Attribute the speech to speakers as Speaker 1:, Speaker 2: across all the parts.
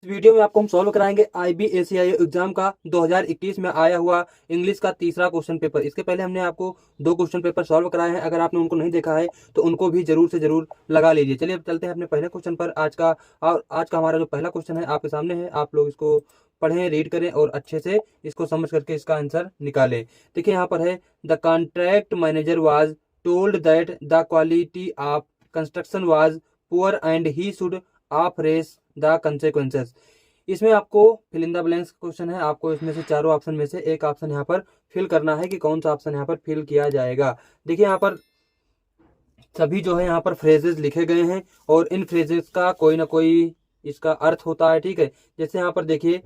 Speaker 1: इस वीडियो में आपको हम सॉल्व कराएंगे IBACIA एग्जाम का 2021 में आया हुआ इंग्लिश का तीसरा क्वेश्चन पेपर। इसके पहले हमने आपको 2 क्वेश्चन पेपर सॉल्व कराए हैं। अगर आपने उनको नहीं देखा है तो उनको भी जरूर से जरूर लगा लीजिए। चलिए अब चलते हैं अपने पहले क्वेश्चन पर। आज का हमारा जो पहला क्वेश्चन है आपके सामने है। आप लोग इसको पढ़ें, रीड करें और अच्छे से इसको समझ करके इसका आंसर निकालें। देखिए यहाँ पर है, the contract manager was told that the quality of construction was poor and he should offers the consequences. इसमें आपको fill in the blanks question है। आपको इसमें से चारों ऑप्शन में से एक ऑप्शन यहाँ पर फिल करना है कि कौन सा ऑप्शन यहाँ पर फिल किया जाएगा। देखिए यहाँ पर सभी जो है यहाँ पर फ्रेजेस लिखे गए हैं और इन फ्रेजेस का कोई ना कोई इसका अर्थ होता है। ठीक है, जैसे यहाँ पर देखिए,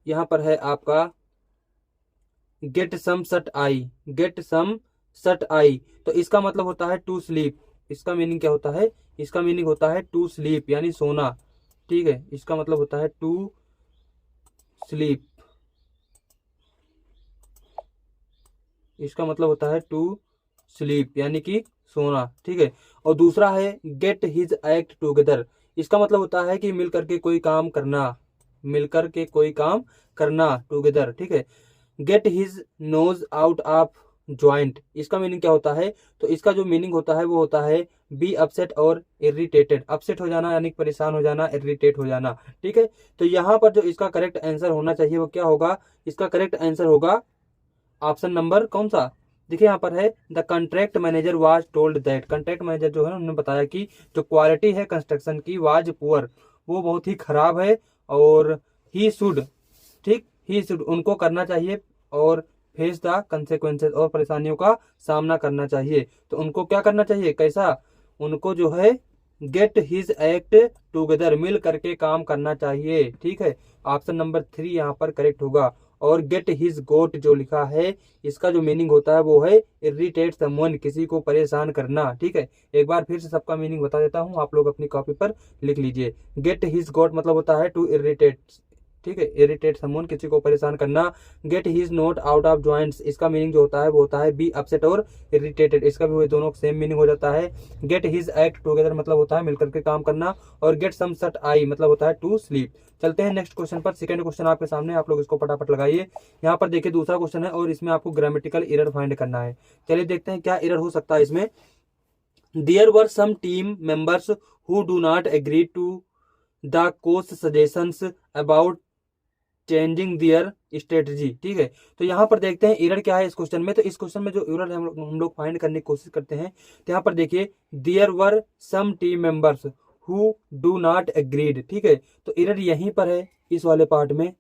Speaker 1: यहाँ पर है आपका गेट सम सट आई, गेट सम सट आई, तो इसका मतलब होता है टू स्लीप। इसका मीनिंग क्या होता है? इसका मीनिंग होता है टू स्लीप यानी सोना। ठीक है, इसका मतलब होता है टू स्लीप, इसका मतलब होता है टू स्लीप यानी कि सोना। ठीक है, और दूसरा है गेट हिज एक्ट टुगेदर। इसका मतलब होता है कि मिलकर के कोई काम करना, मिलकर के कोई काम करना, टुगेदर। ठीक है, get his nose out of joint, इसका मीनिंग क्या होता है? तो इसका जो मीनिंग होता है वो होता है बी अपसेट और इरिटेटेड। अपसेट हो जाना यानी परेशान हो जाना, इरिटेट हो जाना। ठीक है, तो यहाँ पर जो इसका करेक्ट आंसर होना चाहिए वो क्या होगा? इसका करेक्ट आंसर होगा ऑप्शन नंबर कौन सा? देखिए यहाँ पर है, the contract manager was told that. Contract manager जो है उन्होंने बताया कि जो क्वालिटी है कंस्ट्रक्शन की वाज पुअर, वो बहुत ही खराब है और ही शुड, ठीक, ही शुड, उनको करना चाहिए और फेस द कंसेक्वेंसेस, और परेशानियों का सामना करना चाहिए। तो उनको क्या करना चाहिए? कैसा? उनको जो है गेट हिज एक्ट टुगेदर, मिल करके काम करना चाहिए। ठीक है, ऑप्शन नंबर 3 यहाँ पर करेक्ट होगा। और गेट हिज गोट जो लिखा है, इसका जो मीनिंग होता है वो है इरिटेट समवन, किसी को परेशान करना। ठीक है, एक बार फिर से सबका मीनिंग बता देता हूँ, आप लोग अपनी कॉपी पर लिख लीजिए। गेट हिज गोट मतलब होता है टू इरिटेट, ठीक है, इरिटेट समवन, किसी को परेशान करना। Get his note out of joints, इसका मीनिंग जो होता है वो होता है बी अपसेट और इरिटेटेड, इसका भी दोनों सेम मीनिंग हो जाता है। गेट हिज एक्ट टुगेदर मतलब होता है मिलकर के काम करना, और गेट सम सट आई मतलब होता है टू स्लीप। चलते हैं नेक्स्ट क्वेश्चन पर। सेकंड क्वेश्चन आपके सामने, आप लोग इसको फटाफट लगाइए। यहाँ पर देखिए दूसरा क्वेश्चन है और इसमें आपको ग्रामेटिकल एरर फाइंड करना है। चलिए देखते हैं क्या एरर हो सकता है इसमें। There were some team members who do not agree to the coach suggestions about changing their strategy. ठीक है, तो यहाँ पर देखते हैं एरर क्या है इस क्वेश्चन में। तो इस क्वेश्चन में जो एरर है हम लोग फाइंड करने की कोशिश करते हैं। तो यहाँ पर देखिए, there were some team members who do not agreed. ठीक है, तो एरर यहीं पर है इस वाले पार्ट में।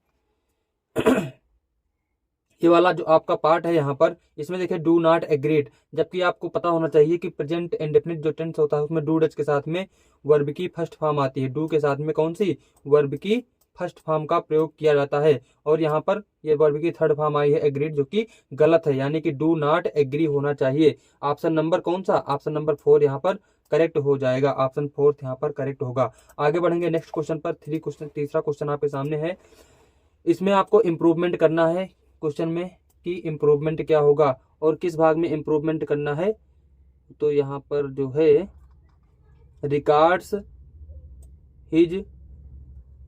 Speaker 1: ये वाला जो आपका पार्ट है यहाँ पर, इसमें देखिए डू नॉट एग्रीड, जबकि आपको पता होना चाहिए कि प्रेजेंट इंडेफिनिट जो टेंस होता है उसमें डू डच के साथ में वर्ब की फर्स्ट फॉर्म आती है। डू के साथ में कौन सी? वर्ब की फर्स्ट फॉर्म का प्रयोग किया जाता है, और यहाँ पर ये वर्ब की थर्ड फॉर्म आई है एग्रीड, जो कि गलत है, यानी कि डू नॉट एग्री होना चाहिए। ऑप्शन नंबर कौन सा? ऑप्शन नंबर 4 यहाँ पर करेक्ट हो जाएगा। ऑप्शन 4 यहाँ पर करेक्ट होगा। आगे बढ़ेंगे नेक्स्ट क्वेश्चन पर। तीसरा क्वेश्चन आपके सामने है। इसमें आपको इम्प्रूवमेंट करना है क्वेश्चन में कि इम्प्रूवमेंट क्या होगा और किस भाग में इम्प्रूवमेंट करना है। तो यहाँ पर जो है रिकॉर्ड्स हिज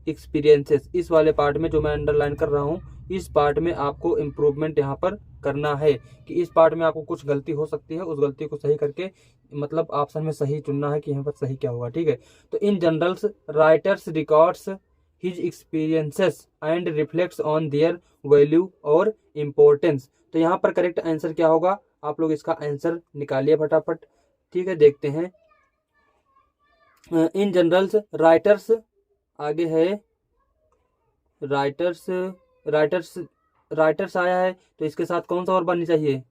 Speaker 1: एक्सपीरियंसेस, इस वाले पार्ट में जो मैं अंडरलाइन कर रहा हूँ, इस पार्ट में आपको इम्प्रूवमेंट यहाँ पर करना है कि इस पार्ट में आपको कुछ गलती हो सकती है, उस गलती को सही करके मतलब ऑप्शन में सही चुनना है कि यहाँ पर सही क्या होगा। ठीक है, तो in journals writers records his experiences and reflects on their value और इम्पोर्टेंस। तो यहाँ पर करेक्ट आंसर क्या होगा? आप लोग इसका आंसर निकालिए फटाफट। ठीक है, देखते हैं। इन जनरल्स राइटर्स, आगे है राइटर्स, राइटर्स, राइटर्स आया है, तो इसके साथ कौन सा वर्ब बननी चाहिए?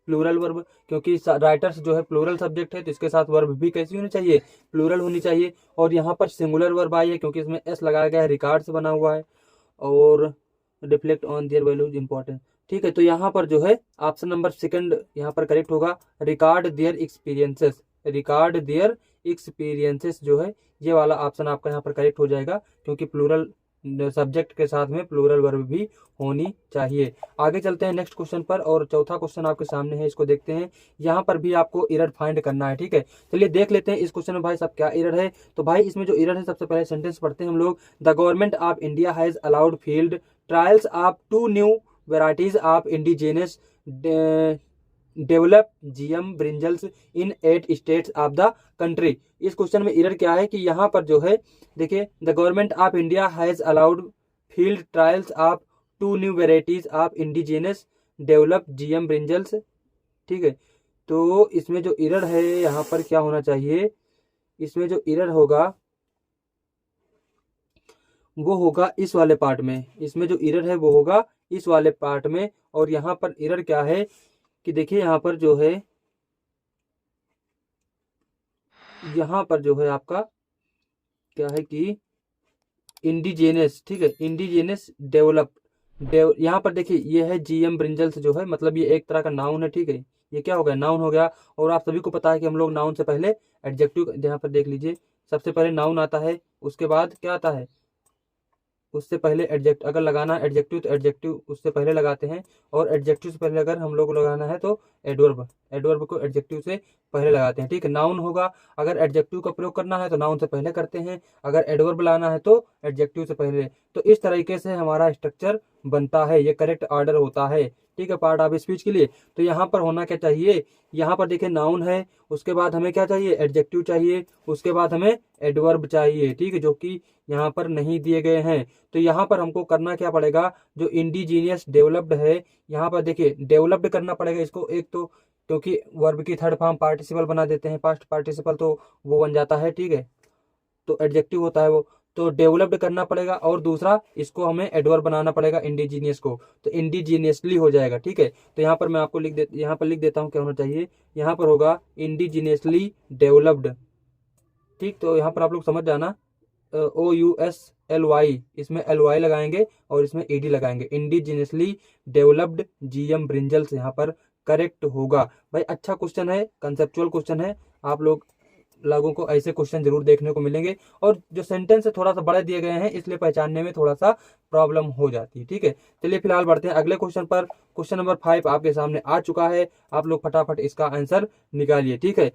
Speaker 1: प्लूरल वर्ब, क्योंकि राइटर्स जो है प्लूरल सब्जेक्ट है, तो इसके साथ वर्ब भी कैसी होनी चाहिए? प्लूरल होनी चाहिए। और यहाँ पर सिंगुलर वर्ब आई है क्योंकि इसमें एस लगाया गया है, रिकॉर्ड्स बना हुआ है, और reflect on their values important. ठीक है, तो यहाँ पर जो है ऑप्शन नंबर 2 यहाँ पर करेक्ट होगा। Record their experiences, record their experiences जो है ये वाला ऑप्शन आपका यहाँ पर करेक्ट हो जाएगा, क्योंकि प्लूरल सब्जेक्ट के साथ में प्लूरल वर्ब भी होनी चाहिए। आगे चलते हैं नेक्स्ट क्वेश्चन पर, और चौथा क्वेश्चन आपके सामने है, इसको देखते हैं। यहाँ पर भी आपको एरर फाइंड करना है, ठीक है। चलिए देख लेते हैं इस क्वेश्चन में भाई सब क्या एरर है। तो भाई इसमें जो एरर है, सबसे पहले सेंटेंस पढ़ते हैं हम लोग। The government of India has allowed field trials of 2 new varieties of indigenous develop GM brinjals in 8 states of the country. इस क्वेश्चन में एरर क्या है कि यहाँ पर जो है देखिए, the government of India has allowed field trials of 2 new varieties of indigenous develop GM brinjals, ठीक है। तो इसमें जो एरर है यहाँ पर क्या होना चाहिए, इसमें जो एरर होगा वो होगा इस वाले पार्ट में, इसमें जो एरर है वो होगा इस वाले पार्ट में। और यहाँ पर एरर क्या है कि देखिए, यहाँ पर जो है, यहाँ पर जो है आपका क्या है कि इंडिजेनस, ठीक है, इंडिजेनस डेवलप यहाँ पर देखिए ये है जीएम ब्रिंजल्स जो है, मतलब ये एक तरह का नाउन है, ठीक है। ये क्या हो गया, नाउन हो गया। और आप सभी को पता है कि हम लोग नाउन से पहले एडजेक्टिव, यहाँ पर देख लीजिए, सबसे पहले नाउन आता है, उसके बाद क्या आता है, उससे पहले एडजेक्ट, अगर लगाना है एडजेक्टिव तो एडजेक्टिव उससे पहले लगाते हैं। और एडजेक्टिव से पहले अगर हम लोग को लगाना है तो एडवर्ब, एडवर्ब को एडजेक्टिव से पहले लगाते हैं, ठीक है। नाउन होगा, अगर एडजेक्टिव का प्रयोग करना है तो नाउन से पहले करते हैं, अगर एडवर्ब लाना है तो एडजेक्टिव से पहले। तो इस तरीके से हमारा स्ट्रक्चर बनता है, ये करेक्ट ऑर्डर होता है, ठीक है, पार्ट ऑफ स्पीच के लिए। तो यहाँ पर होना क्या चाहिए, यहाँ पर देखिए नाउन है, उसके बाद हमें क्या चाहिए, एडजेक्टिव चाहिए, उसके बाद हमें एडवर्ब चाहिए, ठीक है, जो कि यहाँ पर नहीं दिए गए हैं। तो यहाँ पर हमको करना क्या पड़ेगा, जो इंडिजीनियस डेवलप्ड है, यहाँ पर देखिए डेवलप्ड करना पड़ेगा इसको, एक तो क्योंकि वर्ब की थर्ड फॉर्म पार्टिसिपल बना देते हैं, पास्ट पार्टिसिपल, तो वो बन जाता है, ठीक है, तो एडजेक्टिव होता है वो, तो डेवलप्ड करना पड़ेगा। और दूसरा इसको हमें एडवर्ब बनाना पड़ेगा इंडिजीनियस को, तो इंडिजीनियसली हो जाएगा, ठीक है। तो यहाँ पर मैं आपको यहाँ पर लिख देता हूँ क्या होना चाहिए, यहाँ पर होगा इंडिजीनियसली डेवलप्ड, ठीक। तो यहाँ पर आप लोग समझ जाना, OUSLY, इसमें LY लगाएंगे और इसमें ED लगाएंगे, इंडिजिनियसली डेवलप्ड जीएम ब्रिंजल्स यहाँ पर करेक्ट होगा। भाई अच्छा क्वेश्चन है, कंसेप्चुअल क्वेश्चन है, आप लोगों को ऐसे क्वेश्चन जरूर देखने को मिलेंगे। और जो सेंटेंस थोड़ा सा बड़े दिए गए हैं, इसलिए पहचानने में थोड़ा सा प्रॉब्लम हो जाती है, ठीक है। चलिए फिलहाल बढ़ते हैं अगले क्वेश्चन पर। क्वेश्चन नंबर 5 आपके सामने आ चुका है, आप लोग फटाफट इसका आंसर निकालिए, ठीक है।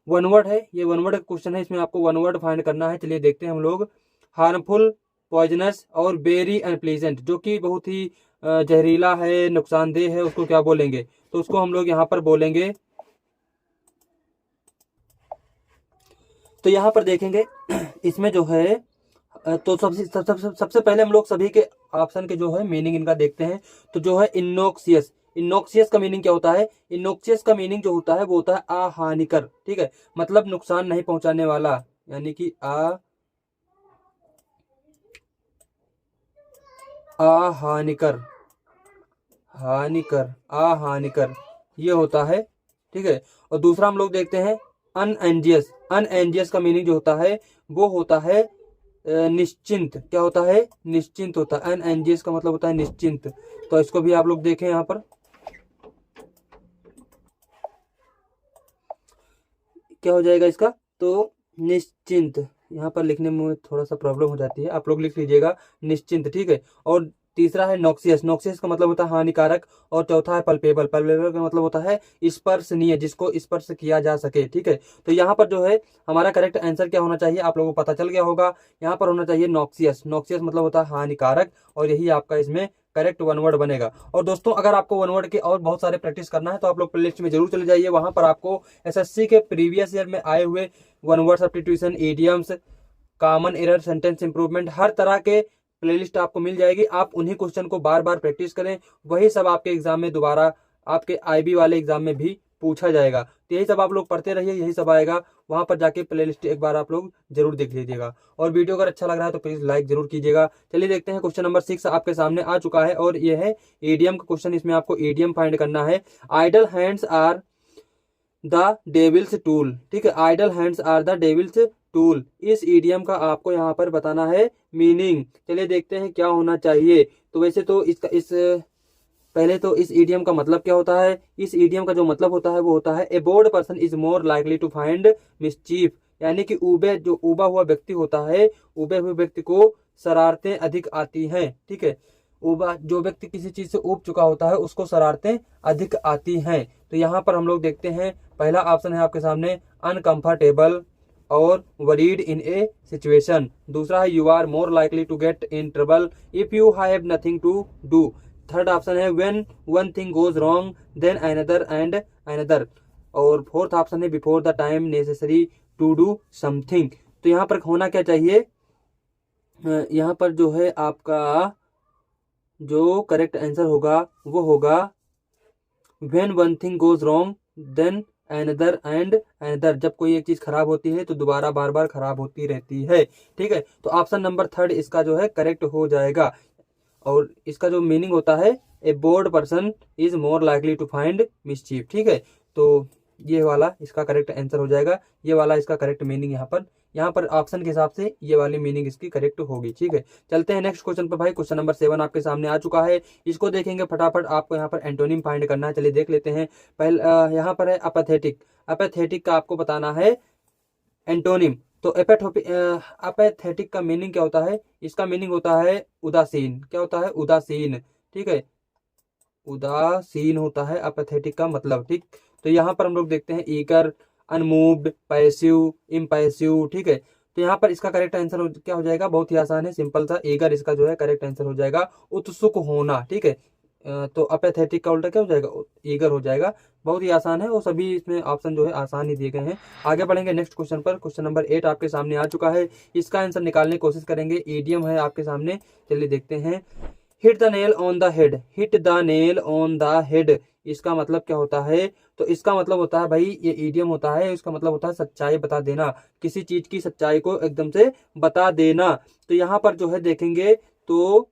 Speaker 1: वन वर्ड है, ये वन वर्ड क्वेश्चन है, इसमें आपको वन वर्ड फाइंड करना है। चलिए देखते हैं हम लोग। हार्मफुल, पॉइजनस और वेरी अनप्लीजेंट, जो कि बहुत ही जहरीला है, नुकसानदेह है, उसको क्या बोलेंगे, तो उसको हम लोग यहाँ पर बोलेंगे। तो यहाँ पर देखेंगे इसमें जो है, तो सबसे पहले हम लोग सभी के ऑप्शन के जो है मीनिंग इनका देखते हैं। तो जो है इनोक्सियस, इनोक्सियस का मीनिंग क्या होता है, इनोक्सियस का मीनिंग जो होता है वो होता है अहानिकर, ठीक है, मतलब नुकसान नहीं पहुंचाने वाला, यानी कि अहानिकर, हानिकर, अहानिकर, ये होता है, ठीक है। और दूसरा हम लोग देखते हैं अनएंजियस, अनएंजियस का मीनिंग जो होता है वो होता है निश्चिंत, क्या होता है, निश्चिंत होता है, अनएंजियस का मतलब होता है निश्चिंत। तो इसको भी आप लोग देखें, यहाँ पर क्या हो जाएगा इसका, तो निश्चिंत, यहाँ पर लिखने में थोड़ा सा प्रॉब्लम हो जाती है, आप लोग लिख लीजिएगा निश्चिंत, ठीक है। और तीसरा है नॉक्सियस, नॉक्सियस का मतलब होता है हानिकारक। और चौथा है पल्पेबल, पल्पेबल का मतलब होता है स्पर्शनीय, जिसको स्पर्श किया जा सके, ठीक है। तो यहाँ पर जो है हमारा करेक्ट आंसर क्या होना चाहिए, आप लोगों को पता चल गया होगा, यहाँ पर होना चाहिए नॉक्सियस, नॉक्सियस मतलब होता है हानिकारक, और यही आपका इसमें करेक्ट वन वर्ड बनेगा। और दोस्तों अगर आपको वन वर्ड के और बहुत सारे प्रैक्टिस करना है तो आप लोग प्लेलिस्ट में जरूर चले जाइए, वहां पर आपको एसएससी के प्रीवियस ईयर में आए हुए one word substitution, idioms, common error, sentence improvement, हर तरह के प्लेलिस्ट आपको मिल जाएगी। आप उन्हीं क्वेश्चन को बार बार प्रैक्टिस करें, वही सब आपके एग्जाम में दोबारा, आपके IB वाले एग्जाम में भी पूछा जाएगा। तो यही सब आप लोग पढ़ते रहिए, यही सब आएगा, वहां पर जाके प्लेलिस्ट एक बार आप लोग जरूर देख लीजिएगा। और वीडियो अगर अच्छा लग रहा है तो प्लीज लाइक जरूर कीजिएगा। चलिए देखते हैं, क्वेश्चन नंबर 6 आपके सामने आ चुका है, और ये है ईडियम का क्वेश्चन। इसमें आपको ईडियम फाइंड करना है। Idle hands are the devil's tool, ठीक है, idle hands are the devil's tool, इस ईडियम का आपको यहाँ पर बताना है मीनिंग। चलिए देखते हैं क्या होना चाहिए। तो वैसे तो पहले तो इस ईडियम का मतलब क्या होता है, इस ईडियम का जो मतलब होता है वो होता है a bold person is more likely to find mischief, यानी कि जो उबा हुआ व्यक्ति होता है, उबे हुए व्यक्ति को शरारतें अधिक आती हैं। ठीक है, जो व्यक्ति किसी चीज से उब चुका होता है उसको शरारतें अधिक आती हैं। तो यहाँ पर हम लोग देखते हैं, पहला ऑप्शन है आपके सामने अनकंफर्टेबल और वरीड इन ए सिचुएशन। दूसरा है you are more likely to get in trouble if you have nothing to do. Third option है when one thing goes wrong then another and another. और फोर्थ ऑप्शन है before the time necessary to do something. तो यहाँ पर होना क्या चाहिए, यहाँ पर जो है आपका जो करेक्ट आंसर होगा वो होगा when one thing goes wrong then another and another. जब कोई एक चीज खराब होती है तो दोबारा बार बार खराब होती रहती है। ठीक है, तो ऑप्शन नंबर थर्ड इसका जो है करेक्ट हो जाएगा। और इसका जो मीनिंग होता है, a bored person is more likely to find mischief. ठीक है, तो ये वाला इसका करेक्ट आंसर हो जाएगा, ये वाला इसका करेक्ट मीनिंग यहाँ पर ऑप्शन के हिसाब से ये वाली मीनिंग इसकी करेक्ट होगी। ठीक है, चलते हैं नेक्स्ट क्वेश्चन पर भाई। क्वेश्चन नंबर 7 आपके सामने आ चुका है, इसको देखेंगे फटाफट। आपको यहाँ पर एंटोनिम फाइंड करना है, चलिए देख लेते हैं। यहाँ पर है अपैथेटिक। अपैथेटिक का आपको बताना है एंटोनिम। तो अपैथेटिक का मीनिंग क्या होता है, इसका मीनिंग होता है उदासीन। क्या होता है, उदासीन। ठीक है, उदासीन होता है अपैथेटिक का मतलब। ठीक, तो यहाँ पर हम लोग देखते हैं ईगर, अनमूव्ड, पैसिव, इम्पैसिव। ठीक है, तो यहाँ पर इसका करेक्ट आंसर क्या हो जाएगा, बहुत ही आसान है, सिंपल सा, ईगर इसका जो है करेक्ट आंसर हो जाएगा, उत्सुक होना। ठीक है, तो अपैथेटिक का उल्टा क्या हो जाएगा, ईगर हो जाएगा। बहुत ही आसान है और सभी इसमें ऑप्शन जो है आसान ही दिए गए हैं। आगे बढ़ेंगे नेक्स्ट क्वेश्चन पर। क्वेश्चन नंबर 8 आपके सामने आ चुका है, इसका आंसर निकालने की कोशिश करेंगे। ईडियम है आपके सामने, चलिए देखते हैं। Hit the nail on the head. Hit the nail on the head, इसका मतलब क्या होता है, तो इसका मतलब होता है भाई, ये ईडियम होता है, इसका मतलब होता है सच्चाई बता देना, किसी चीज की सच्चाई को एकदम से बता देना। तो यहाँ पर जो है देखेंगे तो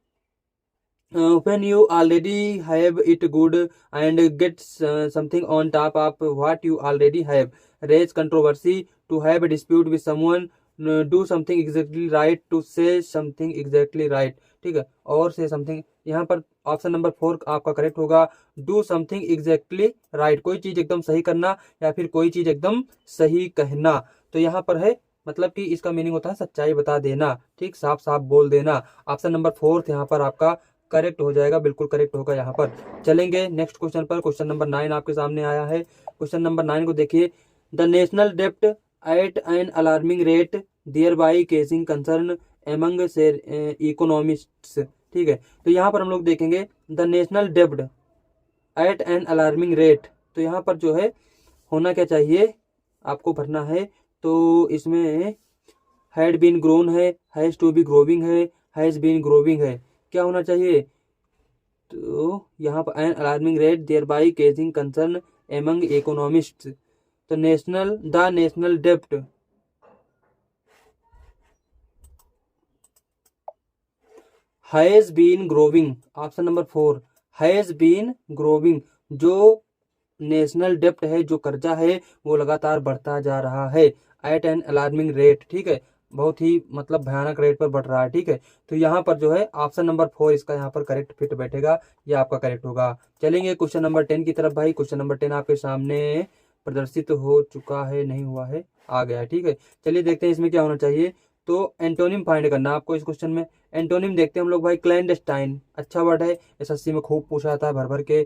Speaker 1: when you already have it good and get something on top of what you already have, raise controversy, to have a dispute with someone, do something exactly right, to say something exactly right। ठीक है, और say something, यहाँ पर option number 4 आपका correct होगा, do something exactly right, कोई चीज एकदम सही करना या फिर कोई चीज एकदम सही कहना। तो यहाँ पर है मतलब कि इसका मीनिंग होता है सच्चाई बता देना। ठीक, साफ साफ बोल देना। ऑप्शन नंबर 4 यहाँ पर आपका करेक्ट हो जाएगा, बिल्कुल करेक्ट होगा यहाँ पर। चलेंगे नेक्स्ट क्वेश्चन पर। क्वेश्चन नंबर 9 आपके सामने आया है। क्वेश्चन नंबर 9 को देखिए, द नेशनल डेप्ट at an alarming rate thereby causing concern among economists. ठीक है, तो यहाँ पर हम लोग देखेंगे द नेशनल डेप्ट एट एन अलार्मिंग रेट। तो यहाँ पर जो है होना क्या चाहिए, आपको भरना है। तो इसमें हैड बीन ग्रोन है, हैज टू बी ग्रोविंग है, हैज बीन ग्रोविंग है, क्या होना चाहिए, तो यहाँ पर an alarming rate thereby causing concern among economists. तो द नेशनल डेप्ट has been growing, option number 4 has been growing. जो नेशनल डेप्ट है, जो कर्जा है, वो लगातार बढ़ता जा रहा है एट एन अलार्मिंग रेट। ठीक है, बहुत ही मतलब भयानक रेट पर बढ़ रहा है। ठीक है, तो यहाँ पर जो है ऑप्शन नंबर 4 इसका यहाँ पर करेक्ट फिट बैठेगा, ये आपका करेक्ट होगा। चलेंगे क्वेश्चन नंबर 10 की तरफ भाई। क्वेश्चन नंबर 10 आपके सामने प्रदर्शित हो चुका है, नहीं हुआ है, आ गया है। ठीक है, चलिए देखते हैं इसमें क्या होना चाहिए। तो एंटोनिम फाइंड करना आपको इस क्वेश्चन में। एंटोनिम देखते हैं हम लोग भाई। क्लैंडस्टाइन अच्छा वर्ड है, एसएससी में खूब पूछा जाता है भर भर के।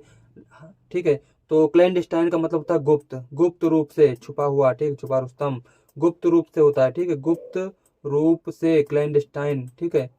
Speaker 1: ठीक है, तो क्लैंडस्टाइन का मतलब होता है गुप्त, गुप्त रूप से, छुपा हुआ। ठीक, छुपा रुस्तम गुप्त रूप से होता है। ठीक है, गुप्त रूप से क्लैंडस्टाइन। ठीक है,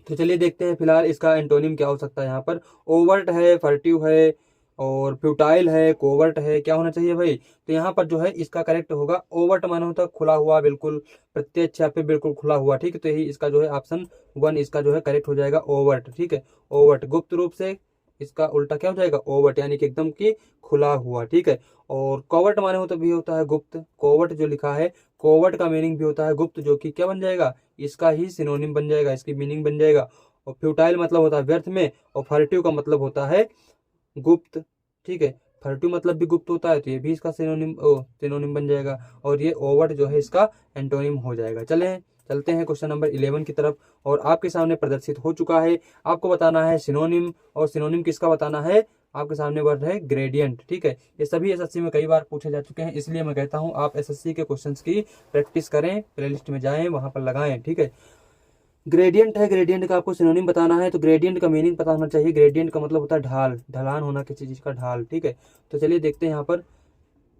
Speaker 1: तो चलिए देखते हैं फिलहाल इसका एंटोनिम क्या हो सकता है। यहाँ पर ओवर्ट है, फर्टिव है, और फ्यूटाइल है, कोवर्ट है, क्या होना चाहिए भाई, तो यहाँ पर जो है इसका करेक्ट होगा ओवर्ट, माना होता है खुला हुआ, बिल्कुल प्रत्यक्ष या फिर बिल्कुल खुला हुआ। ठीक है, तो यही इसका जो है ऑप्शन 1 इसका जो है करेक्ट हो जाएगा, ओवर्ट। ठीक है, ओवर्ट गुप्त रूप से, इसका उल्टा क्या हो जाएगा, ओवर्ट, यानी कि एकदम की खुला हुआ। ठीक है, और कोवर्ट माने होता भी होता है गुप्त। कोवर्ट जो लिखा है, कोवर्ट का मीनिंग भी होता है गुप्त, जो कि क्या बन जाएगा, इसका ही सिनोनिम बन जाएगा, इसकी मीनिंग बन जाएगा। और फ्यूटाइल मतलब होता है व्यर्थ में, और फर्टिव का मतलब होता है गुप्त। ठीक है, फर्टिव मतलब भी गुप्त होता है, तो ये भी इसका सिनोनिम बन जाएगा, और ये ओवर्ट जो है इसका एंटोनिम हो जाएगा। चलते हैं क्वेश्चन नंबर 11 की तरफ, और आपके सामने प्रदर्शित हो चुका है। आपको बताना है सिनोनिम, और सिनोनिम किसका बताना है, आपके सामने वर्ड है ग्रेडियंट। ठीक है, ये सभी एसएससी में कई बार पूछे जा चुके हैं, इसलिए मैं कहता हूँ आप एसएससी के क्वेश्चंस की प्रैक्टिस करें, प्लेलिस्ट में जाएं, वहां पर लगाएं। ठीक है, ग्रेडियंट है, ग्रेडियंट का आपको सिनोनिम बताना है, तो ग्रेडियंट का मीनिंग पता होना चाहिए। ग्रेडियंट का मतलब होता है ढाल, ढलान होना किसी चीज का ढाल। ठीक है, तो चलिए देखते हैं यहाँ पर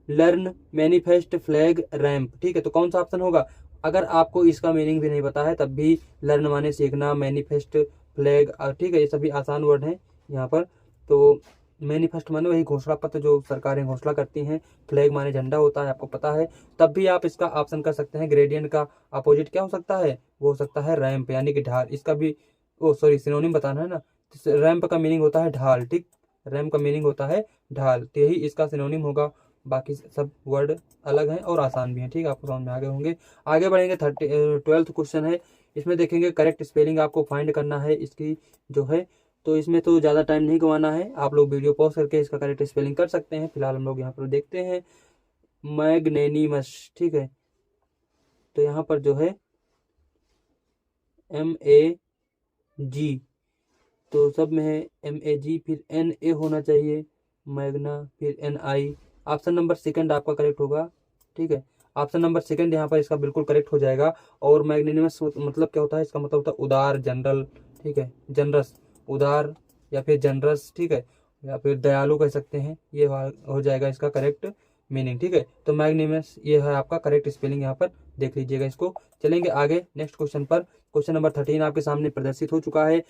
Speaker 1: लर्न, मैनिफेस्ट, फ्लैग, रैंप। ठीक है, तो कौन सा ऑप्शन होगा? अगर आपको इसका मीनिंग भी नहीं पता है तब भी लर्न माने सीखना, मैनिफेस्ट, फ्लैग, ठीक है, ये सभी आसान वर्ड हैं यहाँ पर। तो मैनिफेस्ट माने वही घोषणा पत्र जो सरकारें घोषणा करती हैं, फ्लैग माने झंडा होता है, आपको पता है, तब भी आप इसका ऑप्शन कर सकते हैं। ग्रेडियंट का अपोजिट क्या हो सकता है? वो हो सकता है रैंप यानी कि ढाल। इसका भी सिनोनिम बताना है ना, रैंप का मीनिंग होता है ढाल। ठीक, रैंप का मीनिंग होता है ढाल, तो यही इसका सिनोनिम होगा। बाकी सब वर्ड अलग हैं और आसान भी हैं। ठीक है, आपको समझ में आ गए होंगे। आगे बढ़ेंगे, 12th क्वेश्चन है। इसमें देखेंगे करेक्ट स्पेलिंग आपको फाइंड करना है इसकी जो है, तो इसमें तो ज़्यादा टाइम नहीं गंवाना है, आप लोग वीडियो पॉज करके इसका करेक्ट स्पेलिंग कर सकते हैं। फिलहाल हम लोग यहाँ पर देखते हैं मैग्नेनिमस। ठीक है, तो यहाँ पर जो है MAG, तो सब में है MAG, फिर NA होना चाहिए, मैग्ना, फिर NI। ऑप्शन नंबर सेकंड आपका करेक्ट होगा। ठीक है, ऑप्शन नंबर सेकंड यहाँ पर इसका बिल्कुल करेक्ट हो जाएगा। और मैग्नेनिमस मतलब क्या होता है? इसका मतलब होता है उदार, जनरल। ठीक है, जनरस, उदार या फिर जनरस। ठीक है, या फिर दयालु कह सकते हैं, ये हो जाएगा इसका करेक्ट मीनिंग। ठीक है, तो मैग्नेनिमस ये है आपका करेक्ट स्पेलिंग, यहाँ पर देख लीजिएगा इसको। चलेंगे आगे नेक्स्ट क्वेश्चन पर। क्वेश्चन नंबर 13 आपके सामने प्रदर्शित हो चुका है।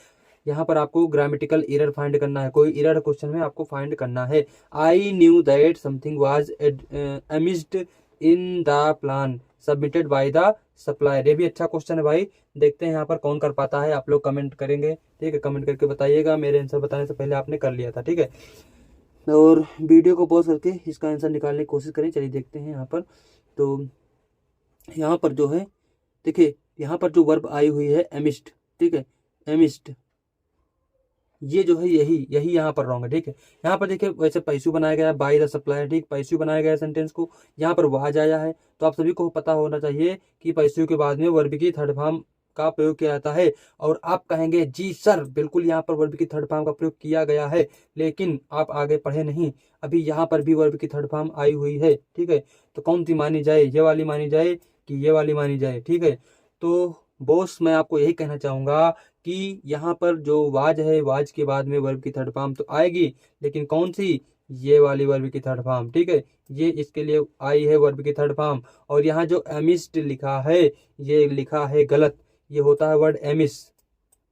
Speaker 1: यहाँ पर आपको ग्रामेटिकल एरर फाइंड करना है, कोई एरर क्वेश्चन में आपको फाइंड करना है। I knew that something was amiss in the plan submitted by the supplier. ये भी अच्छा क्वेश्चन है भाई, देखते हैं यहाँ पर कौन कर पाता है। आप लोग कमेंट करेंगे, ठीक है, कमेंट करके बताइएगा। मेरे आंसर बताने से पहले आपने कर लिया था। ठीक है, और वीडियो को पॉज करके इसका आंसर निकालने की कोशिश करें। चलिए देखते हैं यहाँ पर। तो यहाँ पर जो है देखिए, यहाँ पर जो वर्ब आई हुई है एमिस्ट। ठीक है, एमिस्ट, ये जो है यही यहाँ पर रॉन्ग है। ठीक है, यहाँ पर देखिए वैसे पैसू बनाया गया है बाय द सप्लायर। ठीक, पैसू बनाया गया है सेंटेंस को, यहाँ पर वाज आया है। तो आप सभी को पता होना चाहिए कि पैसू के बाद में वर्ब की थर्ड फॉर्म का प्रयोग किया जाता है। और आप कहेंगे जी सर बिल्कुल यहाँ पर वर्ब की थर्ड फॉर्म का प्रयोग किया गया है, लेकिन आप आगे पढ़े नहीं। अभी यहाँ पर भी वर्ब की थर्ड फॉर्म आई हुई है। ठीक है, तो कौन सी मानी जाए? ये वाली मानी जाए कि ये वाली मानी जाए? ठीक है, तो बॉस मैं आपको यही कहना चाहूंगा कि यहाँ पर जो वाज है, वाज के बाद में वर्ब की थर्ड फॉर्म तो आएगी, लेकिन कौन सी? ये वाली वर्ब की थर्ड फॉर्म। ठीक है, ये इसके लिए आई है वर्ब की थर्ड फॉर्म। और यहाँ जो एमिस्ट लिखा है, ये लिखा है गलत, ये होता है वर्ड एमिस,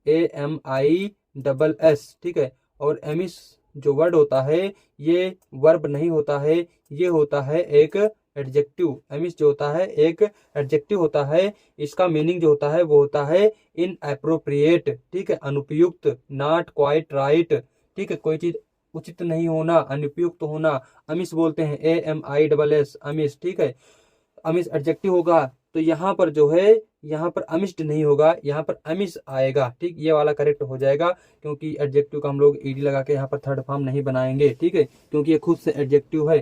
Speaker 1: AMISS। ठीक है, और एमिस जो वर्ड होता है ये वर्ब नहीं होता है, ये होता है एक एडजेक्टिव। एमिस जो होता है एक एडजेक्टिव होता है। इसका मीनिंग जो होता है वो होता है इन अप्रोप्रिएट। ठीक है, अनुपयुक्त, नॉट क्वाइट राइट। ठीक है, कोई चीज उचित नहीं होना, अनुपयुक्त होना, अमिस बोलते हैं, AMISS, अमिस। ठीक है, अमिस एडजेक्टिव होगा, तो यहाँ पर जो है यहाँ पर अमिस्ट नहीं होगा, यहाँ पर अमिस आएगा। ठीक, ये वाला करेक्ट हो जाएगा, क्योंकि एडजेक्टिव का हम लोग ईडी लगा के यहाँ पर थर्ड फॉर्म नहीं बनाएंगे। ठीक है, क्योंकि ये खुद से एडजेक्टिव है।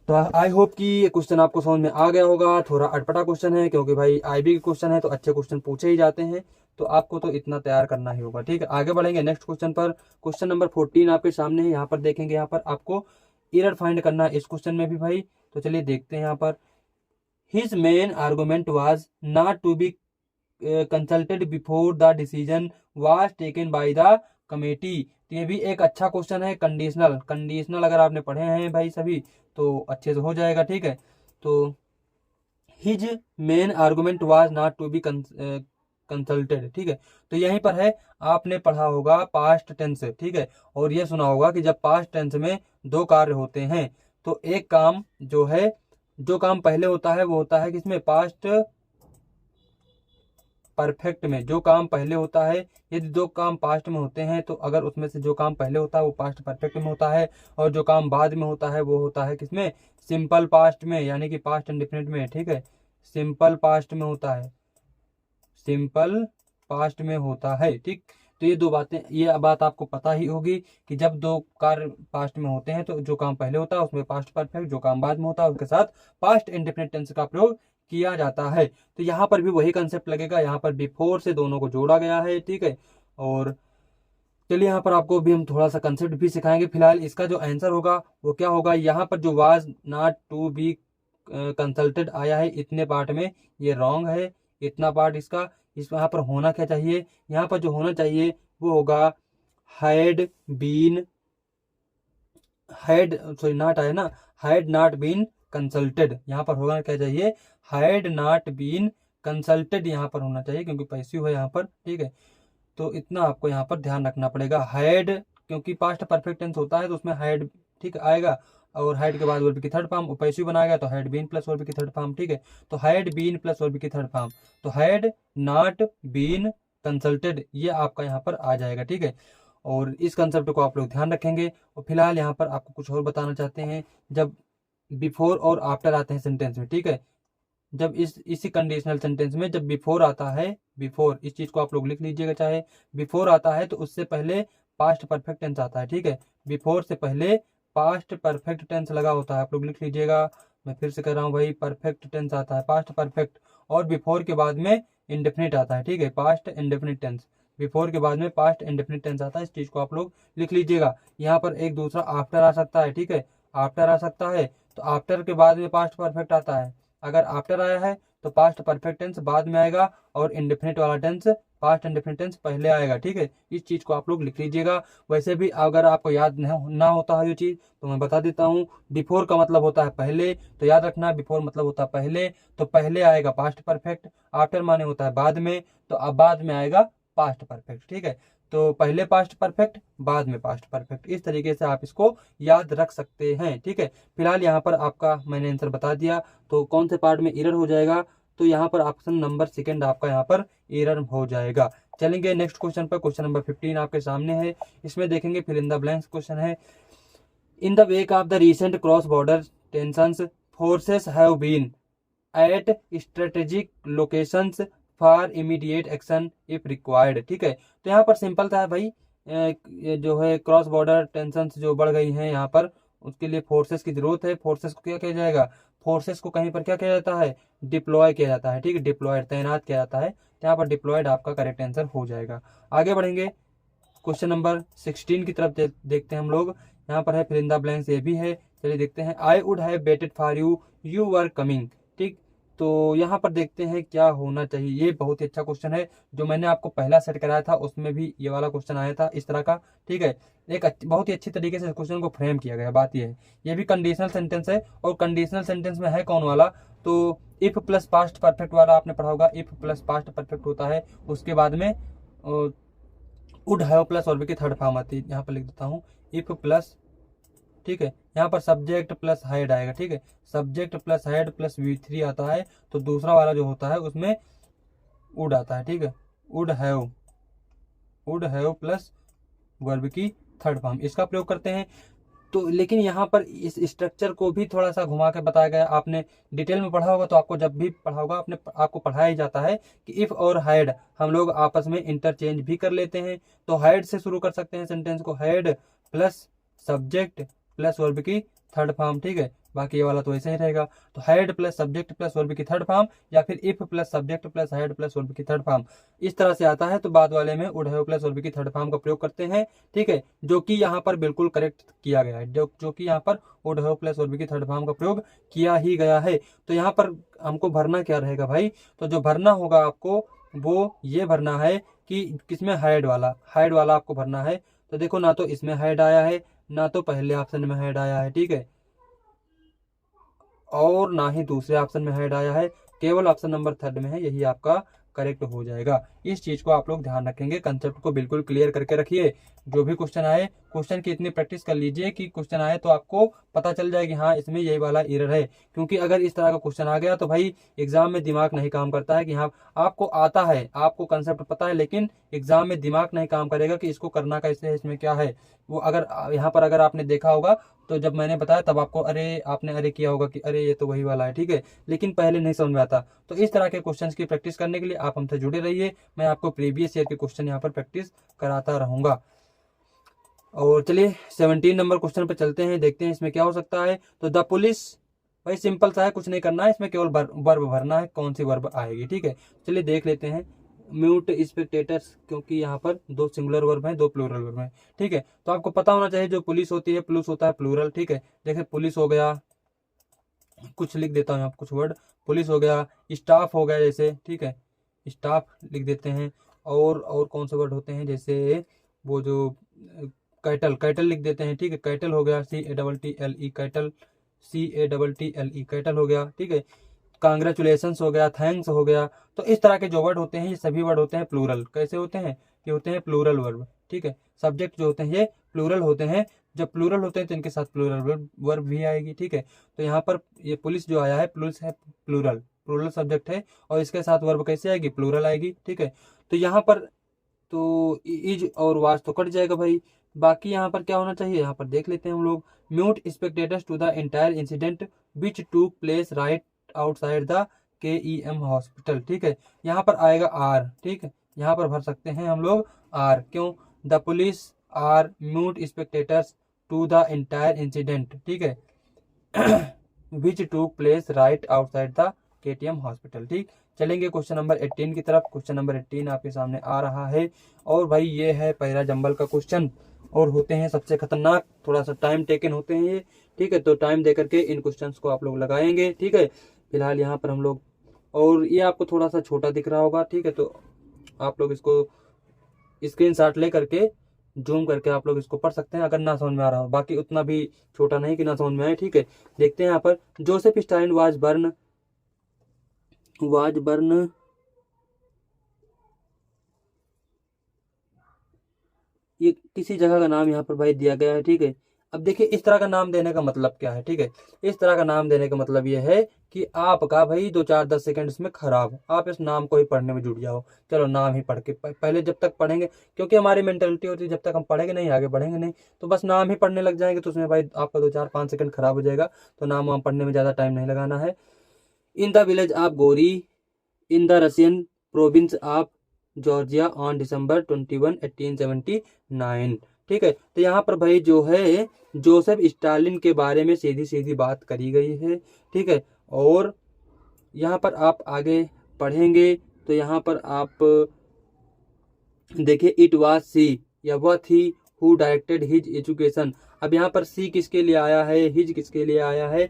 Speaker 1: तो आई होप कि ये क्वेश्चन आपको समझ में आ गया होगा। थोड़ा अटपटा क्वेश्चन है, क्योंकि भाई IB के क्वेश्चन है तो अच्छे क्वेश्चन पूछे ही जाते हैं, तो आपको तो इतना तैयार करना ही होगा। ठीक है, आगे बढ़ेंगे नेक्स्ट क्वेश्चन पर। क्वेश्चन नंबर 14 आपके सामने है, यहाँ पर देखेंगे, यहाँ पर आपको एरर फाइंड करना है इस क्वेश्चन में भी भाई। तो चलिए देखते हैं यहाँ पर। His main argument was not to be consulted before the decision was taken by the committee. तो ये भी एक अच्छा क्वेश्चन है। कंडीशनल, कंडीशनल अगर आपने पढ़े हैं भाई सभी तो अच्छे से हो जाएगा। ठीक है, तो his main argument was not to be consulted. ठीक है, तो यहीं पर है, आपने पढ़ा होगा पास्ट टेंस। ठीक है, और ये सुना होगा कि जब पास्ट टेंस में दो कार्य होते हैं तो एक काम जो है, जो काम पहले होता है वो होता है किसमें? पास्ट परफेक्ट में। जो काम पहले होता है, यदि दो काम पास्ट में होते हैं तो अगर उसमें से जो काम पहले होता है वो पास्ट परफेक्ट में होता है, और जो काम बाद में होता है वो होता है किसमें? सिंपल पास्ट में, यानी कि पास्ट इंडेफिनिट में। ठीक है, सिंपल पास्ट में होता है, सिंपल पास्ट में होता है। ठीक, तो ये दो बातें, ये बात आपको पता ही होगी कि जब दो कार्य पास्ट में होते हैं तो जो काम पहले होता है उसमें पास्ट परफेक्ट, जो काम बाद में होता है उसके साथ पास्ट इंडेफिनिट टेंस का प्रयोग किया जाता है। तो यहाँ पर भी वही कंसेप्ट लगेगा, यहाँ पर बिफोर से दोनों को जोड़ा गया है। ठीक है, और चलिए यहाँ पर आपको भी हम थोड़ा सा कंसेप्ट भी सिखाएंगे। फिलहाल इसका जो आंसर होगा वो क्या होगा, यहाँ पर जो was not to be consulted आया है इतने पार्ट में, ये रॉन्ग है। इतना पार्ट इसका, इस यहाँ पर होना क्या चाहिए, यहाँ पर जो होना चाहिए वो होगा had been, had sorry not आया ना, हैड नॉट बीन कंसल्टेड, यहाँ पर होगा क्या चाहिए, हैड नॉट बीन कंसल्टेड यहाँ पर होना चाहिए, क्योंकि पैसिव है यहाँ पर, ठीक है। तो इतना आपको यहाँ पर ध्यान रखना पड़ेगा। हैड क्योंकि पास्ट परफेक्ट टेंस होता है तो उसमें हैड ठीक आएगा, और हैड के बाद वर्ब की थर्ड फॉर्म पैसिव बनाएगा तो हैड बीन प्लस वर्ब की थर्ड फॉर्म, ठीक है। तो हैड बीन प्लस वर्ब की थर्ड फॉर्म, तो हैड नॉट बीन कंसल्टेड ये आपका यहाँ पर आ जाएगा, ठीक है। और इस कंसेप्ट को आप लोग ध्यान रखेंगे। और फिलहाल यहाँ पर आपको कुछ और बताना चाहते हैं, जब बिफोर और आफ्टर आते हैं सेंटेंस में, ठीक है, जब इसी कंडीशनल सेंटेंस में जब बिफोर आता है, बिफोर इस चीज को आप लोग लिख लीजिएगा, चाहे बिफोर आता है तो उससे पहले पास्ट परफेक्ट टेंस आता है, ठीक है। बिफोर से पहले पास्ट परफेक्ट टेंस लगा होता है, आप लोग लिख लीजिएगा। मैं फिर से कह रहा हूँ भाई, परफेक्ट टेंस आता है, पास्ट परफेक्ट, और बिफोर के बाद में इंडेफिनिट आता है, ठीक है, पास्ट इंडेफिनिट टेंस। बिफोर के बाद में पास्ट इंडेफिनिट टेंस आता है, इस चीज को आप लोग लिख लीजिएगा। यहाँ पर एक दूसरा आफ्टर आ सकता है, ठीक है, आफ्टर आ सकता है, तो आफ्टर के बाद में पास्ट परफेक्ट आता है। अगर आफ्टर आया है तो पास्ट परफेक्ट टेंस बाद में आएगा, और इंडेफिनिट वाला टेंस पास्ट इंडेफिनिट टेंस पहले आएगा, ठीक है। इस चीज को आप लोग लिख लीजिएगा। वैसे भी अगर आपको याद ना होता है ये चीज तो मैं बता देता हूँ। बिफोर का मतलब होता है पहले, तो याद रखना बिफोर मतलब होता है पहले, तो पहले आएगा पास्ट परफेक्ट, आफ्टर माने होता है बाद में, तो अब बाद में आएगा पास्ट परफेक्ट, ठीक है। तो पहले पास्ट परफेक्ट बाद में पास्ट परफेक्ट, इस तरीके से आप इसको याद रख सकते हैं, ठीक है। फिलहाल यहाँ पर आपका मैंने आंसर बता दिया, तो कौन से पार्ट में एरर हो जाएगा, तो यहाँ पर ऑप्शन नंबर सेकंड आपका यहाँ पर एरर हो जाएगा। चलेंगे नेक्स्ट क्वेश्चन पर। क्वेश्चन नंबर 15 आपके सामने है, इसमें देखेंगे fill in the blanks question है। In the wake of the recent cross border tensions forces have been at strategic locations for immediate action if required, ठीक है। तो यहाँ पर सिंपल था भाई, ये जो है क्रॉस बॉर्डर टेंशन जो बढ़ गई हैं यहाँ पर, उसके लिए फोर्सेस की जरूरत है। फोर्सेस को क्या किया जाएगा, फोर्सेस को कहीं पर क्या किया जाता है, डिप्लॉय किया जाता है, ठीक है, डिप्लॉयड तैनात किया जाता है, तो यहाँ पर डिप्लॉयड आपका करेक्ट आंसर हो जाएगा। आगे बढ़ेंगे क्वेश्चन नंबर 16 की तरफ देखते हैं हम लोग। यहाँ पर है फिल इन द ब्लैंक्स, ये भी है, चलिए देखते हैं। I would have waited for you, you were coming, ठीक। तो यहाँ पर देखते हैं क्या होना चाहिए। ये बहुत ही अच्छा क्वेश्चन है, जो मैंने आपको पहला सेट कराया था उसमें भी ये वाला क्वेश्चन आया था इस तरह का, ठीक है। एक बहुत ही अच्छी तरीके से क्वेश्चन को फ्रेम किया गया। बात ये है, ये भी कंडीशनल सेंटेंस है, और कंडीशनल सेंटेंस में है कौन वाला, तो इफ प्लस पास्ट परफेक्ट वाला आपने पढ़ा होगा। इफ प्लस पास्ट परफेक्ट होता है, उसके बाद में वुड हैव प्लस वर्ब की थर्ड फॉर्म आती है। यहाँ पर लिख देता हूँ इफ प्लस, ठीक है, यहाँ पर सब्जेक्ट प्लस हेड आएगा, ठीक है, subject plus head plus V3 आता है, तो दूसरा वाला जो होता है उसमें वुड आता है, ठीक है, वुड हैव प्लस वर्ब की थर्ड फॉर्म, इसका प्रयोग करते हैं। तो लेकिन यहाँ पर इस स्ट्रक्चर को भी थोड़ा सा घुमा के बताया गया। आपने डिटेल में पढ़ा होगा, तो आपको जब भी पढ़ा होगा आपको पढ़ाया ही जाता है कि इफ और हैड हम लोग आपस में इंटरचेंज भी कर लेते हैं। तो हैड से शुरू कर सकते हैं सेंटेंस को, had plus subject plus verb की थर्ड फॉर्म, ठीक है। बाकी ये वाला तो ऐसे ही रहेगा। तो had plus subject plus verb की थर्ड फॉर्म, या फिर if plus subject plus had plus verb की थर्ड फॉर्म, इस तरह से आता है। तो बाद वाले में वुड हैव प्लस वर्ब की थर्ड फॉर्म का प्रयोग करते हैं, ठीक है, जो कि यहाँ पर बिल्कुल करेक्ट किया गया है, जो कि यहाँ पर वुड हैव प्लस वर्ब की थर्ड फॉर्म का प्रयोग किया ही गया है। तो यहाँ पर हमको भरना क्या रहेगा भाई, तो जो भरना होगा आपको वो ये भरना है कि किसमें हैड वाला आपको भरना है। तो देखो, ना तो इसमें हैड आया है, ना तो पहले ऑप्शन में हेड आया है, ठीक है, और ना ही दूसरे ऑप्शन में हेड आया है, केवल ऑप्शन नंबर थर्ड में है, यही आपका करेक्ट हो जाएगा। इस चीज को आप लोग ध्यान रखेंगे, कंसेप्ट को बिल्कुल क्लियर करके रखिए। जो भी क्वेश्चन आए, क्वेश्चन की इतनी प्रैक्टिस कर लीजिए कि क्वेश्चन आए तो आपको पता चल जाए कि हाँ इसमें यही वाला एरर है। क्योंकि अगर इस तरह का क्वेश्चन आ गया तो भाई एग्जाम में दिमाग नहीं काम करता है कि हाँ आपको आता है, आपको कंसेप्ट पता है, लेकिन एग्जाम में दिमाग नहीं काम करेगा कि इसको करना कैसे है, इसमें क्या है। वो अगर यहाँ पर अगर आपने देखा होगा तो जब मैंने बताया तब आपको आपने किया होगा कि अरे ये तो वही वाला है, ठीक है, लेकिन पहले नहीं समझ में आता। तो इस तरह के क्वेश्चंस की प्रैक्टिस करने के लिए आप हमसे जुड़े रहिए, मैं आपको प्रीवियस ईयर के क्वेश्चन यहाँ पर प्रैक्टिस कराता रहूंगा। और चलिए 17 नंबर क्वेश्चन पर चलते हैं, देखते हैं इसमें क्या हो सकता है। तो द पुलिस, भाई सिंपल सा है, कुछ नहीं करना है, इसमें केवल वर्ब भरना है, कौन सी वर्ब आएगी, ठीक है। चलिए देख लेते हैं। म्यूट स्पेक्टेटर्स, क्योंकि यहाँ पर दो सिंगुलर वर्ब हैं, दो प्लूरल वर्ब हैं। ठीक है, तो आपको पता होना चाहिए जो पुलिस होती है, पुलिस होता है प्लूरल। ठीक है, देखिए पुलिस हो गया, कुछ लिख देता हूँ यहाँ पर कुछ वर्ड, पुलिस हो गया, स्टाफ हो गया जैसे, ठीक है, स्टाफ लिख देते हैं। और कौन से वर्ड होते हैं, जैसे वो जो कैटल, कैटल लिख देते हैं। ठीक है, कैटल हो गया, CATTLE कैटल, CATTLE कैटल हो गया। ठीक है, कांग्रेचुलेशंस हो गया, थैंक्स हो गया। तो इस तरह के जो वर्ड होते हैं ये सभी वर्ड होते हैं प्लूरल। कैसे होते हैं, ये होते हैं प्लूरल वर्ब। ठीक है, सब्जेक्ट जो होते हैं ये प्लूरल होते हैं। जब प्लूरल होते हैं तो इनके साथ प्लूरल वर्ब भी आएगी। ठीक है, तो यहाँ पर ये पुलिस जो आया है, पुलिस है प्लूरल, प्लूरल सब्जेक्ट है, और इसके साथ वर्ब कैसे आएगी, प्लूरल आएगी। ठीक है, तो यहाँ पर तो इज और वाज तो कट जाएगा भाई। बाकी यहाँ पर क्या होना चाहिए, यहाँ पर देख लेते हैं हम लोग। Mute spectators to the entire incident which took place right outside the KEM hospital. ठीक है, यहाँ पर आएगा आर। ठीक है, यहाँ पर भर सकते हैं हम लोग आर, क्यों, the police are mute spectators to the entire incident. ठीक है which took place right outside the KTM hospital. ठीक, चलेंगे क्वेश्चन नंबर 18 की तरफ। क्वेश्चन नंबर 18 आपके सामने आ रहा है, और भाई ये है पहला जंबल का क्वेश्चन, और होते हैं सबसे खतरनाक, थोड़ा सा टाइम टेकन होते हैं ये। ठीक है, तो टाइम दे करके इन क्वेश्चंस को आप लोग लगाएंगे। ठीक है, फिलहाल यहाँ पर हम लोग, और ये आपको थोड़ा सा छोटा दिख रहा होगा। ठीक है, तो आप लोग इसको स्क्रीनशॉट ले करके जूम करके आप लोग इसको पढ़ सकते हैं अगर ना समझ में आ रहा हो, बाकी उतना भी छोटा नहीं कि ना समझ में आए। ठीक है, देखते हैं यहाँ पर, जोसेफ स्टालिन वाज बर्न ये किसी जगह का नाम यहाँ पर भाई दिया गया है। ठीक है, अब देखिए इस तरह का नाम देने का मतलब क्या है। ठीक है, इस तरह का नाम देने का मतलब ये है कि आपका भाई 2 4 10 सेकंड इसमें खराब, आप इस नाम को ही पढ़ने में जुट जाओ। चलो नाम ही पढ़ के पहले जब तक पढ़ेंगे, क्योंकि हमारी मेंटेलिटी होती है जब तक हम पढ़ेंगे नहीं आगे बढ़ेंगे नहीं, तो बस नाम ही पढ़ने लग जाएंगे, तो उसमें भाई आपका 2 4 5 सेकंड खराब हो जाएगा। तो नाम वाम पढ़ने में ज़्यादा टाइम नहीं लगाना है। इन द विलेज ऑफ गोरी in the Russian province of Georgia on December 21, 1879। ठीक है, तो यहाँ पर भाई जो है जोसेफ स्टालिन के बारे में सीधी सीधी बात करी गई है। ठीक है, और यहाँ पर आप आगे पढ़ेंगे तो यहाँ पर आप देखिए, इट वाज सी, या वह थी, हु डायरेक्टेड हिज एजुकेशन। अब यहाँ पर सी किसके लिए आया है, हिज किसके लिए आया है,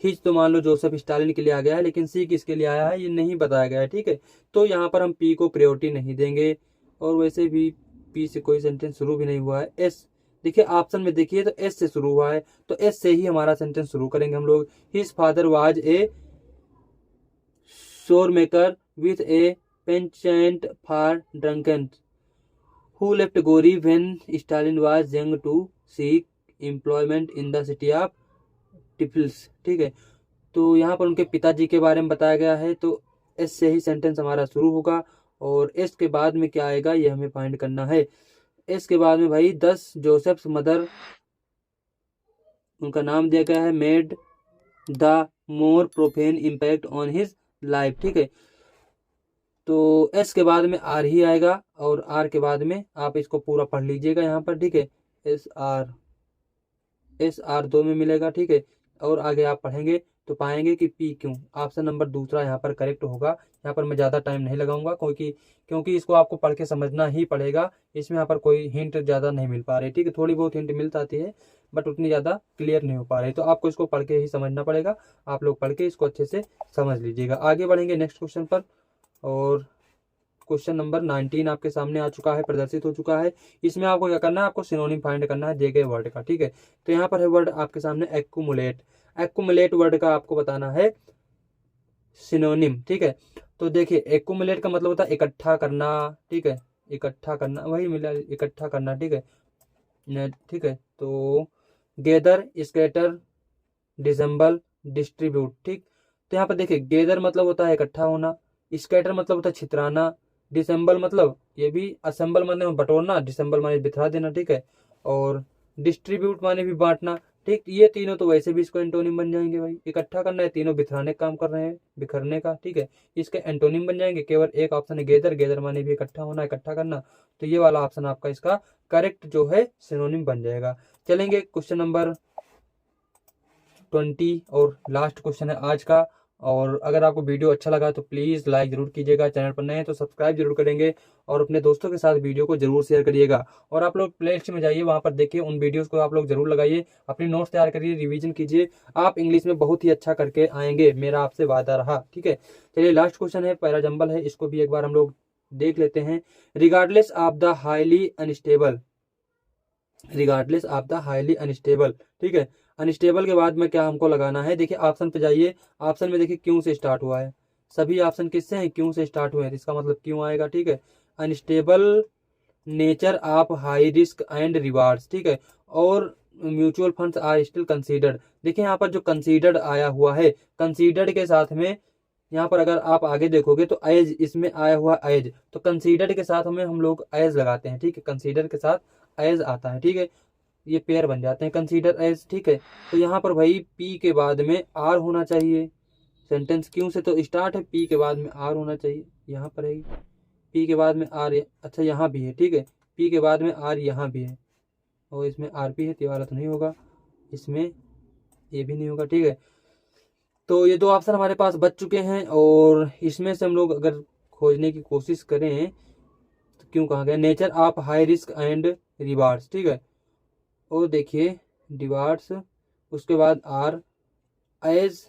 Speaker 1: हिज तो मान लो जोसेफ स्टालिन के लिए आ गया है, लेकिन सी किसके लिए आया है ये नहीं बताया गया है। ठीक है, तो यहाँ पर हम पी को प्रायोरिटी नहीं देंगे, और वैसे भी पी से कोई सेंटेंस शुरू भी नहीं हुआ है। एस, देखिए ऑप्शन में देखिए तो एस से शुरू हुआ है, तो एस से ही हमारा सेंटेंस शुरू करेंगे हम लोग। His father was a shoemaker with a penchant for drunken who left Gori when Stalin was young to seek employment in the city of टिफिल्स। ठीक है, तो यहाँ पर उनके पिताजी के बारे में बताया गया है, तो एस से ही सेंटेंस हमारा शुरू होगा, और एस के बाद में क्या आएगा ये हमें फाइंड करना है। एस के बाद में भाई 10 जोसेफ्स मदर, उनका नाम दिया गया है, made the more profane impact on his life. ठीक है, तो एस के बाद में आर ही आएगा, और आर के बाद में आप इसको पूरा पढ़ लीजिएगा यहाँ पर। ठीक है, एस आर 2 में मिलेगा। ठीक है, और आगे आप पढ़ेंगे तो पाएंगे कि पी क्यों, ऑप्शन नंबर दूसरा यहाँ पर करेक्ट होगा। यहाँ पर मैं ज़्यादा टाइम नहीं लगाऊंगा, क्योंकि इसको आपको पढ़ के समझना ही पड़ेगा। इसमें यहाँ पर कोई हिंट ज़्यादा नहीं मिल पा रही। ठीक है, थोड़ी बहुत हिंट मिल जाती है, बट उतनी ज़्यादा क्लियर नहीं हो पा रही, तो आपको इसको पढ़ के ही समझना पड़ेगा। आप लोग पढ़ के इसको अच्छे से समझ लीजिएगा। आगे बढ़ेंगे नेक्स्ट क्वेश्चन पर, और क्वेश्चन नंबर 19 आपके सामने आ चुका है, प्रदर्शित हो चुका है। इसमें आपको क्या करना है, आपको सिनोनिम फाइंड करना है दिए गए वर्ड का। ठीक है, तो यहाँ पर है वर्ड आपके सामने एक्यूमुलेट। एक्यूमुलेट वर्ड का आपको बताना है सिनोनिम। ठीक है, तो देखिए एक्यूमुलेट का मतलब होता है इकट्ठा करना। ठीक है, इकट्ठा करना, वही मिला, इकट्ठा करना। ठीक है, ठीक है, तो गैदर, स्कैटर, डिसेंबल, डिस्ट्रीब्यूट। ठीक, तो यहाँ पर देखिए गैदर मतलब होता है इकट्ठा होना, स्कैटर मतलब होता है छितराना, डिसेंबल मतलब ये भी असेंबल माने बटोरना, डिसेंबल माने बिखरा देना। ठीक है, और डिस्ट्रीब्यूट माने भी बांटना। ठीक, ये तीनों तो वैसे भी इसको एंटोनिम बन जाएंगे भाई। इकट्ठा करना है, तीनों बिखराने का काम कर रहे हैं, बिखरने का। ठीक है, इसके एंटोनिम बन जाएंगे, केवल एक ऑप्शन है गैदर, गैदर माने भी इकट्ठा होना, इकट्ठा करना, तो ये वाला ऑप्शन आपका इसका करेक्ट जो है सिनोनिम बन जाएगा। चलेंगे क्वेश्चन नंबर 20 और लास्ट क्वेश्चन है आज का, और अगर आपको वीडियो अच्छा लगा तो प्लीज़ लाइक जरूर कीजिएगा, चैनल पर नए हैं तो सब्सक्राइब जरूर करेंगे और अपने दोस्तों के साथ वीडियो को जरूर शेयर करिएगा। और आप लोग प्ले लिस्ट में जाइए, वहाँ पर देखिए, उन वीडियोस को आप लोग जरूर लगाइए, अपनी नोट्स तैयार करिए, रिवीजन कीजिए, आप इंग्लिश में बहुत ही अच्छा करके आएंगे, मेरा आपसे वादा रहा। ठीक है, चलिए लास्ट क्वेश्चन है, पैराजंबल है, इसको भी एक बार हम लोग देख लेते हैं। Regardless of the highly unstable, regardless of the highly unstable. ठीक है, अनस्टेबल के बाद में क्या हमको लगाना है, देखिए ऑप्शन पे जाइए, ऑप्शन में देखिए क्यों से स्टार्ट हुआ है, सभी ऑप्शन किससे हैं, क्यों से स्टार्ट हुए हैं, तो इसका मतलब क्यों आएगा। ठीक है, unstable nature of high risk and rewards. ठीक है, और mutual funds are still considered. देखिए यहाँ पर जो कंसीडर्ड आया हुआ है, कंसीडर्ड के साथ में यहाँ पर अगर आप आगे देखोगे तो एज, इसमें आया हुआ एज, तो कंसीडर्ड के साथ हमें हम लोग एज लगाते हैं। ठीक है, कंसीडर के साथ एज आता है। ठीक है, ये पेयर बन जाते हैं, कंसीडर एज। ठीक है, तो यहाँ पर भाई पी के बाद में आर होना चाहिए, सेंटेंस क्यों से तो स्टार्ट है, पी के बाद में आर होना चाहिए, यहाँ पर है पी के बाद में आर, अच्छा यहाँ भी है। ठीक है, पी के बाद में आर यहाँ भी है, और इसमें आर पी है, तो वाला तो नहीं होगा, इसमें ये भी नहीं होगा। ठीक है, तो ये दो ऑप्शन हमारे पास बच चुके हैं, और इसमें से हम लोग अगर खोजने की कोशिश करें तो क्यों कहा गया, nature of high risk and rewards. ठीक है, और देखिए रिवार्ड्स, उसके बाद आर, एज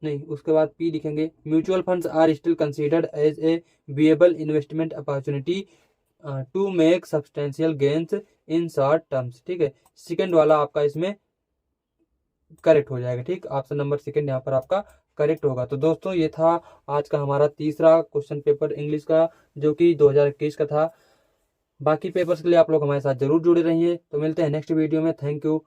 Speaker 1: नहीं, उसके बाद पी लिखेंगे। Mutual funds are still considered as a viable investment opportunity to make substantial gains in short terms. ठीक है, सेकंड वाला आपका इसमें करेक्ट हो जाएगा। ठीक, ऑप्शन नंबर सेकंड यहाँ पर आपका करेक्ट होगा। तो दोस्तों ये था आज का हमारा तीसरा क्वेश्चन पेपर इंग्लिश का, जो कि 2021 का था। बाकी पेपर्स के लिए आप लोग हमारे साथ जरूर जुड़े रहिए। तो मिलते हैं नेक्स्ट वीडियो में, थैंक यू।